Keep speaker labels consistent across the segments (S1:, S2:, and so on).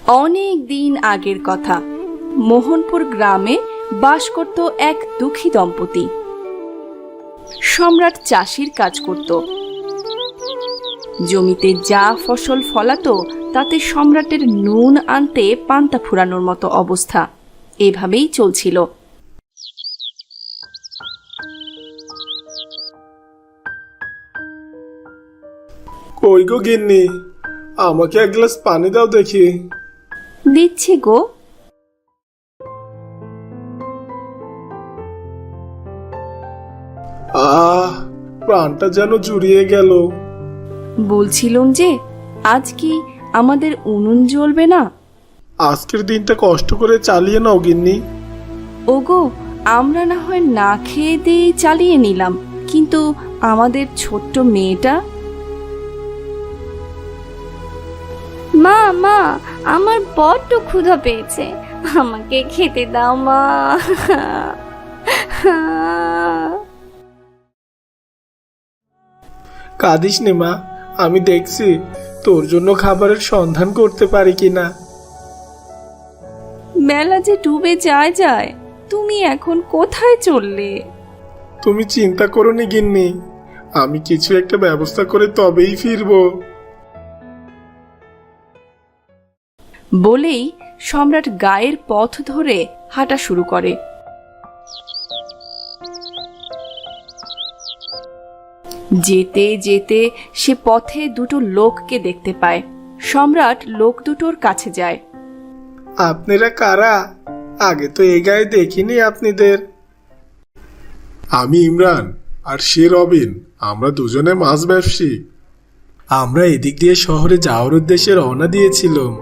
S1: অনেক দিন আগের কথা। মোহনপুর গ্রামে বাস করত এক দুঃখী দম্পতি। সম্রাট চাষির কাজ করত। জমিতে যা ফসল ফলাতো তাতে সম্রাটের নুন আনতে পান্তা ফুরানোর মতো অবস্থা। এভাবেই চলছিল।
S2: কই গো গিন্নি, আমাকে এক গ্লাস পানি দাও দেখি।
S1: দিচ্ছি গো।
S2: প্রাণটা যেন জুড়িয়ে গেল।
S1: বলছিলাম যে আজ কি আমাদের উনুন জ্বলবে না?
S2: আজকের দিনটা কষ্ট করে চালিয়ে নাও গিন্নি।
S1: ওগো, আমরা না হয় না খেয়ে দিয়ে চালিয়ে নিলাম, কিন্তু আমাদের ছোট্ট মেয়েটা।
S3: মা মা, আমার বড্ড ক্ষুধা পেয়েছে, আমাকে খেতে দাও মা।
S2: কাঁদিস নে মা, আমি দেখছি তোর জন্য খাবারের সন্ধান করতে পারি কিনা।
S1: বেলা যে ডুবে যায়, তুমি এখন কোথায় চললে?
S2: তুমি চিন্তা করো নি গিন্নি, আমি কিছু একটা ব্যবস্থা করে তবেই ফিরবো।
S1: বলেই সম্রাট গায়ের পথ ধরে হাঁটা শুরু করে। যেতে যেতে সে পথে দুটো লোককে দেখতে পায়। সম্রাট লোক দুটোর কাছে যায়।
S2: আপনারা কারা? আগে তো এই গায়ে দেখিনি আপনাদের। আমি ইমরান আর সে রবিন, আমরা দুজনে মাছ ব্যবসায়ী। আমরা এদিক দিয়ে শহরে যাওয়ার উদ্দেশ্যে রওনা দিয়েছিলাম,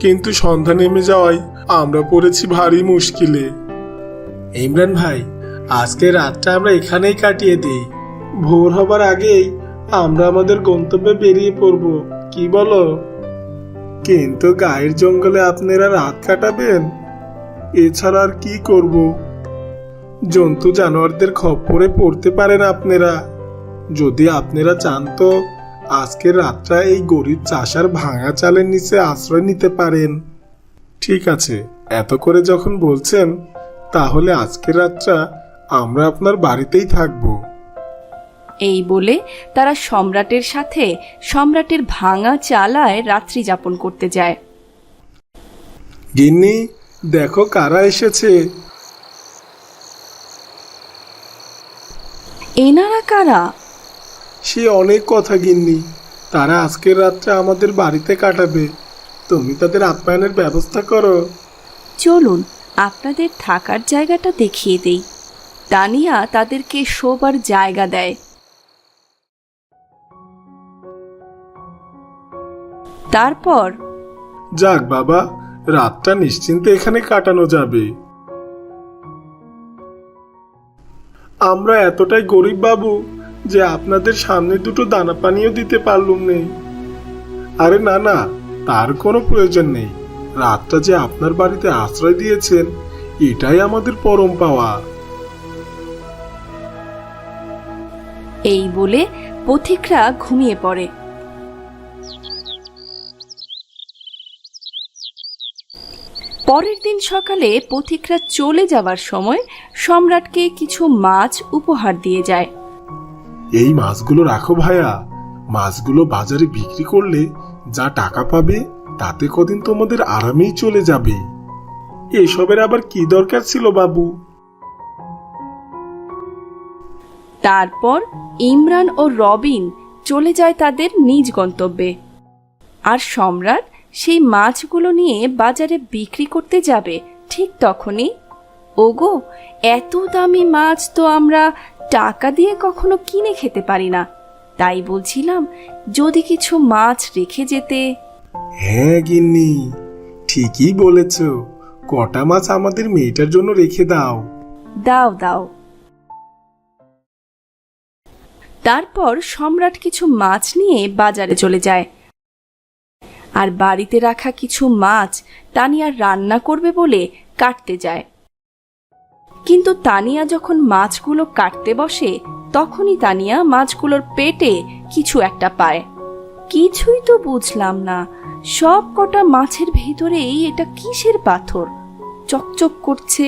S2: কিন্তু সন্ধ্যা নেমে যাওয়ায় আমরা পড়েছি ভারী মুশকিলে। ইমরান ভাই, আজকে রাতটা আমরা এখানেই কাটিয়ে দিই। ভোর হবার আগেই আমরা আমাদের গন্তব্যে বেরিয়ে পড়ব, কি বলো? কিন্তু গায়ের জঙ্গলে আপনারা রাত কাটাবেন, এছাড়া আর কি করব? জন্তু জানোয়ারদের খপ্পরে পড়তে পারেন আপনারা। যদি আপনারা চান তো আজকের রাতটা এই গরিব চাষার ভাঙা চালের নিচে আশ্রয় নিতে পারেন। ঠিক আছে, এত করে যখন বলছেন, তাহলে আজকের রাতটা আমরা আপনার বাড়িতেই থাকবো।
S1: এই বলে তারা সম্রাটের সাথে সম্রাটের ভাঙা চালায় রাত্রি যাপন করতে যায়।
S2: গিন্নি, দেখো কারা এসেছে।
S1: এনারা কারা?
S2: সে অনেক কথা গিন্নি, তারা আজকের রাতটা আমাদের বাড়িতে কাটাবে। তুমি তাদের আপ্যায়নের ব্যবস্থা করো।
S1: চলুন আপনাদের থাকার জায়গাটা দেখিয়ে দেই। তানিয়া তাদেরকে শোবার জায়গা দেয়। তারপর
S2: যাক বাবা, রাতটা নিশ্চিন্তে এখানে কাটানো যাবে। আমরা এতটাই গরিব বাবু যে আপনাদের সামনে দুটো দানা পানিও দিতে পারলুম নেই। আরে না না, তার কোনো প্রয়োজন নেই। রাতটা যে আপনার বাড়িতে আশ্রয় দিয়েছেন, এটাই আমাদের পরম পাওয়া।
S1: এই বলে পথিকরা ঘুমিয়ে পড়ে। পরের দিন সকালে পথিকরা চলে যাওয়ার সময় সম্রাটকে কিছু মাছ উপহার দিয়ে যায়।
S2: এই মাছগুলো রাখো ভাইয়া, মাছগুলো বাজারে বিক্রি করলে যা টাকা পাবে তাতে কদিন তোমাদের আরামেই চলে যাবে। এসবের আবার কি দরকার ছিল বাবু?
S1: তারপর ইমরান ও রবিন চলে যায় তাদের নিজ গন্তব্যে। আর সম্রাট সেই মাছগুলো নিয়ে বাজারে বিক্রি করতে যাবে, ঠিক তখনই, ওগো, এত দামি মাছ তো আমরা টাকা দিয়ে কখনো কিনে খেতে পারি না। তাই বলছিলাম, যদি কিছু মাছ রেখে যেতে।
S2: হ্যাঁ গিন্নি, ঠিকই বলেছ। কটা মাছ আমাদের মেয়েটার জন্য রেখে দাও।
S1: দাও দাও। তারপর সম্রাট কিছু মাছ নিয়ে বাজারে চলে যায়। আর বাড়িতে রাখা কিছু মাছ তানিয়া রান্না করবে বলে কাটতে যায়। কিন্তু তানিয়া যখন মাছগুলো কাটতে বসে, তখনই তানিয়া মাছগুলোর পেটে কিছু একটা পায়। কিছুই তো বুঝলাম না, সব কটা মাছের ভেতরেই এটা কিসের পাথর, চকচক করছে।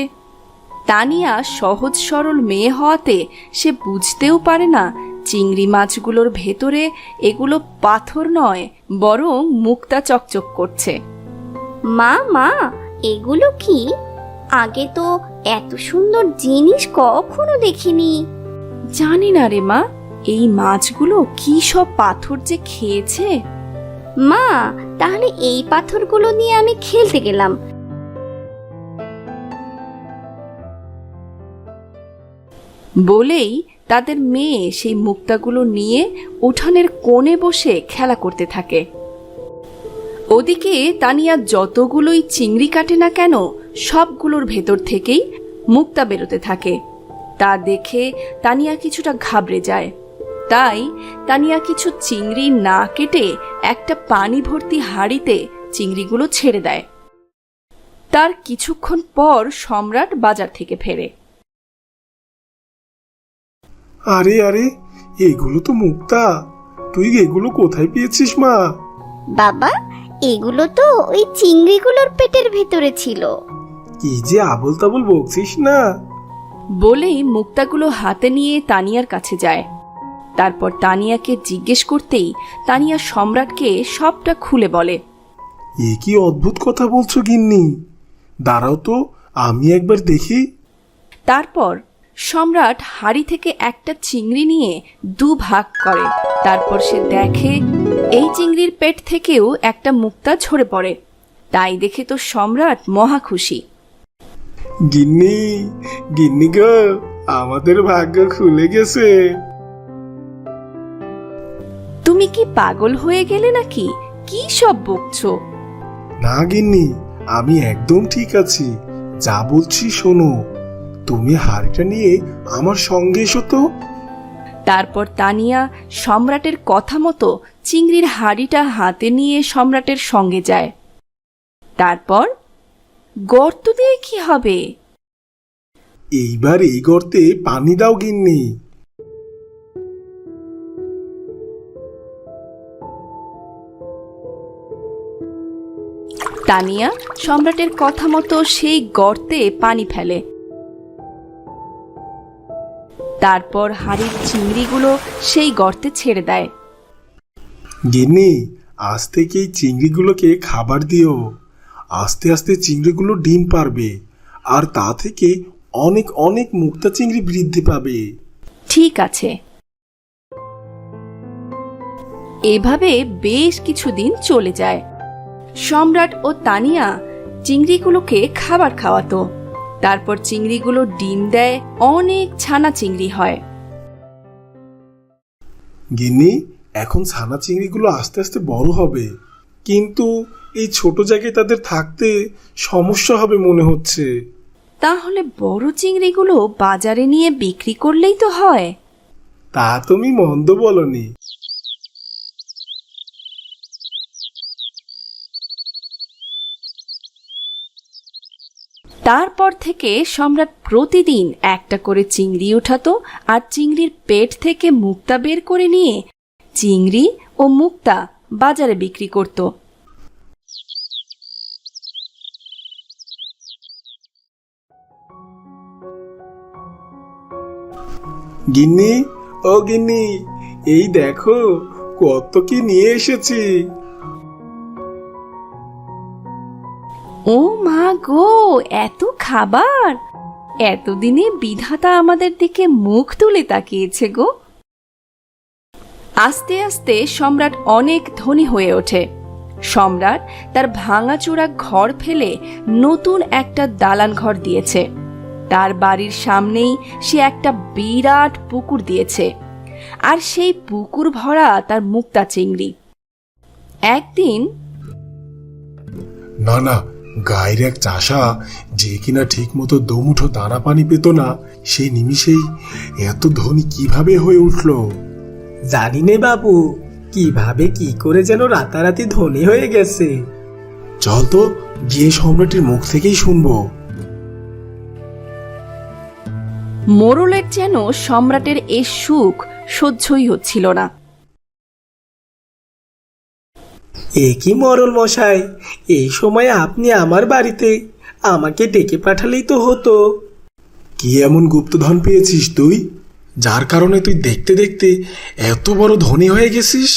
S1: তানিয়া সহজ সরল মেয়ে হওয়াতে সে বুঝতেও পারে না চিংড়ি মাছগুলোর ভেতরে এগুলো পাথর নয়, বরং মুক্তা চকচক করছে।
S3: মা মা, এগুলো কি? আগে তো এত সুন্দর জিনিস কখনো দেখিনি।
S1: জানি না রে মা, এই মাছগুলো কি সব পাথর যে খেয়েছে।
S3: মা, তাহলে এই পাথরগুলো নিয়ে আমি খেলতে গেলাম।
S1: বলেই তাদের মেয়ে সেই মুক্তাগুলো নিয়ে উঠানের কোণে বসে খেলা করতে থাকে। ওদিকে তানিয়া যতগুলোই চিংড়ি কাটে না কেন, সবগুলোর ভেতর থেকেই মুক্তা বেরোতে থাকে। তা দেখে তানিয়া কিছুটা ঘাবড়ে যায়। তাই তানিয়া কিছু চিংড়ি না কেটে একটা পানি ভর্তি হাঁড়িতে চিংড়িগুলো ছেড়ে দেয়। তার কিছুক্ষণ পর সম্রাট বাজার থেকে ফেরে।
S2: আরে আরে, এগুলো তো মুক্তা। তুই এগুলো কোথায় পেয়েছিস মা?
S3: বাবা, এগুলো তো ওই চিংড়িগুলোর পেটের ভেতরে ছিল।
S2: কি যে আবল তাবল বকছিস না।
S1: বলেই মুক্তাগুলো হাতে নিয়ে তানিয়ার কাছে যায়। তারপর তানিয়াকে জিজ্ঞেস করতেই তানিয়া সম্রাটকে সবটা খুলে বলে।
S2: এ কি অদ্ভুত কথা বলছো গিন্নি, দাঁড়াও তো আমি একবার দেখি।
S1: তারপর সম্রাট হাড়ি থেকে একটা চিংড়ি নিয়ে দুভাগ করে। তারপর সে দেখে এই চিংড়ির পেট থেকেও একটা মুক্তা ঝরে পড়ে। তাই দেখে তো সম্রাট মহা খুশি।
S2: গিন্নি, গিন্নি গো, আমাদের ভাগ্য খুলে গেছে।
S1: তুমি কি পাগল হয়ে গেলে নাকি? কি সব বকছো?
S2: না গিন্নি, আমি একদম ঠিক আছি। যা বলছি শোনো, তুমি হাড়িটা নিয়ে আমার সঙ্গে এসো তো।
S1: তারপর তানিয়া সম্রাটের কথা মতো চিংড়ির হাড়িটা হাতে নিয়ে সম্রাটের সঙ্গে যায়। তারপর গর্ত দিয়ে কি হবে?
S2: এইবার এই গর্তে পানি দাও গিন্নি।
S1: তানিয়া সম্রাটের কথা মতো সেই গর্তে পানি ফেলে। তারপর হাড়ির চিংড়িগুলো সেই গর্তে ছেড়ে দেয়।
S2: গিন্নি, আজ থেকে এই চিংড়িগুলোকে খাবার দিও। আস্তে আস্তে চিংড়িগুলো ডিম পারবে, আর তা থেকে অনেক অনেক মুক্তা চিংড়ি বৃদ্ধি পাবে।
S1: ঠিক আছে। এভাবে বেশ কিছুদিন চলে যায়। সম্রাট ও তানিয়া চিংড়িগুলোকে খাবার খাওয়াতো। তারপর চিংড়িগুলো ডিম দেয়, অনেক ছানা চিংড়ি হয়।
S2: গিন্নি, এখন ছানা চিংড়িগুলো আস্তে আস্তে বড় হবে, কিন্তু এই ছোট জায়গায় তাদের থাকতে সমস্যা হবে মনে হচ্ছে।
S1: তাহলে বড় চিংড়িগুলো বাজারে নিয়ে বিক্রি করলেই তো হয়।
S2: তা তুমি মন্দ বলনি।
S1: তারপর থেকে সম্রাট প্রতিদিন একটা করে চিংড়ি উঠাতো, আর চিংড়ির পেট থেকে মুক্তা বের করে নিয়ে চিংড়ি ও মুক্তা বাজারে বিক্রি করত।
S2: গিন্নি, ও গিন্নি, এই দেখো কত কি নিয়ে এসেছি।
S1: ও মা গো, এত খাবার! এতদিনে বিধাতা আমাদের দিকে মুখ তুলে তাকিয়েছে গো। আস্তে আস্তে সম্রাট অনেক ধনী হয়ে ওঠে। সম্রাট তার ভাঙাচোরা ঘর ফেলে নতুন একটা দালান ঘর দিয়েছে। তার বাড়ির সামনেই সে একটা বিরাট পুকুর দিয়েছে, আর সেই পুকুর ভরা তার মুক্তা চিংড়ি। একদিন
S2: না না, গায়ের এক চাষা যে কিনা ঠিক মতো দোমুঠো দানা পানি পেত না, সেই নিমিষেই এত ধনী কিভাবে হয়ে উঠল?
S4: জানি নে বাবু, কিভাবে কি করে যেন রাতারাতি ধনী হয়ে গেছে।
S2: চল তো গিয়ে সম্রাটের মুখ থেকেই শুনবো।
S1: মোরলের যেন সম্রাটের এ সুখ সহ্যই হচ্ছিল না।
S4: এ কি মরল মশাই, এই সময় আপনি আমার বাড়িতে? আমাকে ডেকে পাঠালেই তো হতো।
S2: কি এমন গুপ্তধন পেয়েছিস তুই, যার কারণে তুই দেখতে দেখতে এত বড় ধনী হয়ে গেছিস?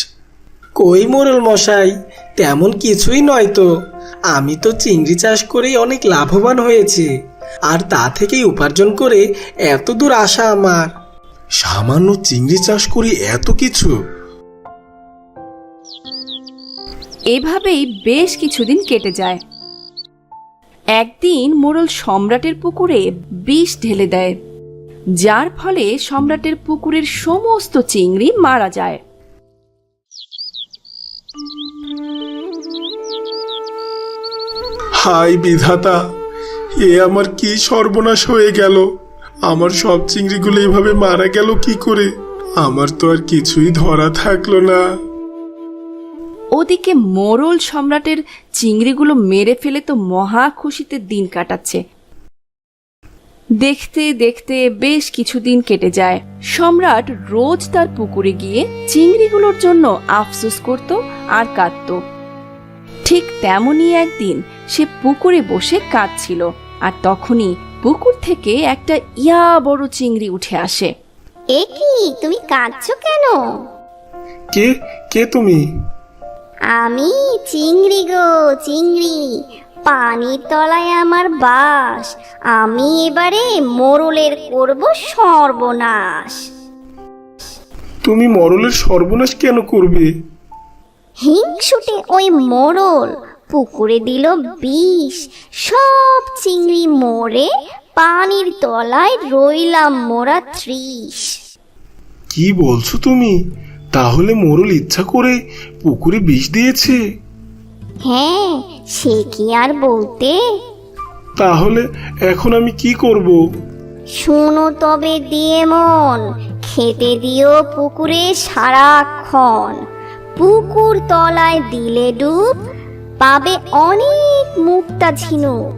S4: কই মোরল মশাই, তেমন কিছুই নয় তো। আমি তো চিংড়ি চাষ করেই অনেক লাভবান হয়েছি, আর তা থেকেই উপার্জন করে এত দূর আসা আমার।
S2: সামান্য চিংড়ি চাষ করি এত কিছু?
S1: এভাবেই বেশ কিছুদিন কেটে যায়। একদিন মোড়ল সম্রাটের পুকুরে বিষ ঢেলে দেয়, যার ফলে সম্রাটের পুকুরের সমস্ত চিংড়ি মারা যায়।
S2: হাই বিধাতা, এ আমার কি সর্বনাশ হয়ে গেল! আমার সব চিংড়িগুলো এভাবে মারা গেল কি করে? আমার তো আর কিছুই ধরা থাকলো না।
S1: ওদিকে মোড়ল সম্রাটের চিংড়িগুলো মেরে ফেলে তো মহা খুশিতে দিন কাটাচ্ছে। দেখতে দেখতে বেশ কিছুদিন কেটে যায়। সম্রাট রোজ তার পুকুরে গিয়ে চিংড়িগুলোর জন্য আফসোস করত আর কাঁদত। ঠিক তেমনই একদিন সে পুকুরে বসে কাঁদছিল, আর তখনই পুকুর থেকে একটা ইয়া বড় চিংড়ি উঠে আসে।
S3: এ কি, তুমি কাঁদছো কেন?
S2: কে কে তুমি?
S3: আমি চিংড়ি গো, চিংড়ি। পানির তলায় আমার বাস। আমি এবারে মোড়লের করব সর্বনাশ।
S2: তুমি মরলের সর্বনাশ কেন করবে?
S3: হিংসুটে ওই মোড়ল পুকুরে দিল বিষ, সব চিংড়ি মরে পানির তলায় রইলাম মোরা তৃষ।
S2: কি বলছো তুমি? তাহলে মোরল ইচ্ছা করে পুকুরে বিষ দিয়েছে?
S3: হ্যাঁ, সে কি আর বলতে।
S2: তাহলে এখন আমি কি করব?
S3: শোনো তবে দিয়ে মন, খেতে দিও পুকুরে সারাক্ষণ। পুকুর তলায় দিলে ডুব, পাবে অনেক মুক্তা ঝিনুক।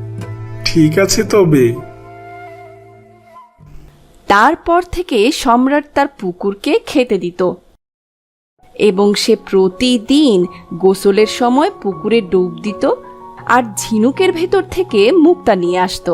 S2: ঠিক আছে তবে।
S1: তারপর থেকে সম্রাট তার পুকুরকে খেতে দিত, এবং সে প্রতিদিন গোসলের সময় পুকুরে ডুব দিত আর ঝিনুকের ভেতর থেকে মুক্তা নিয়ে আসতো।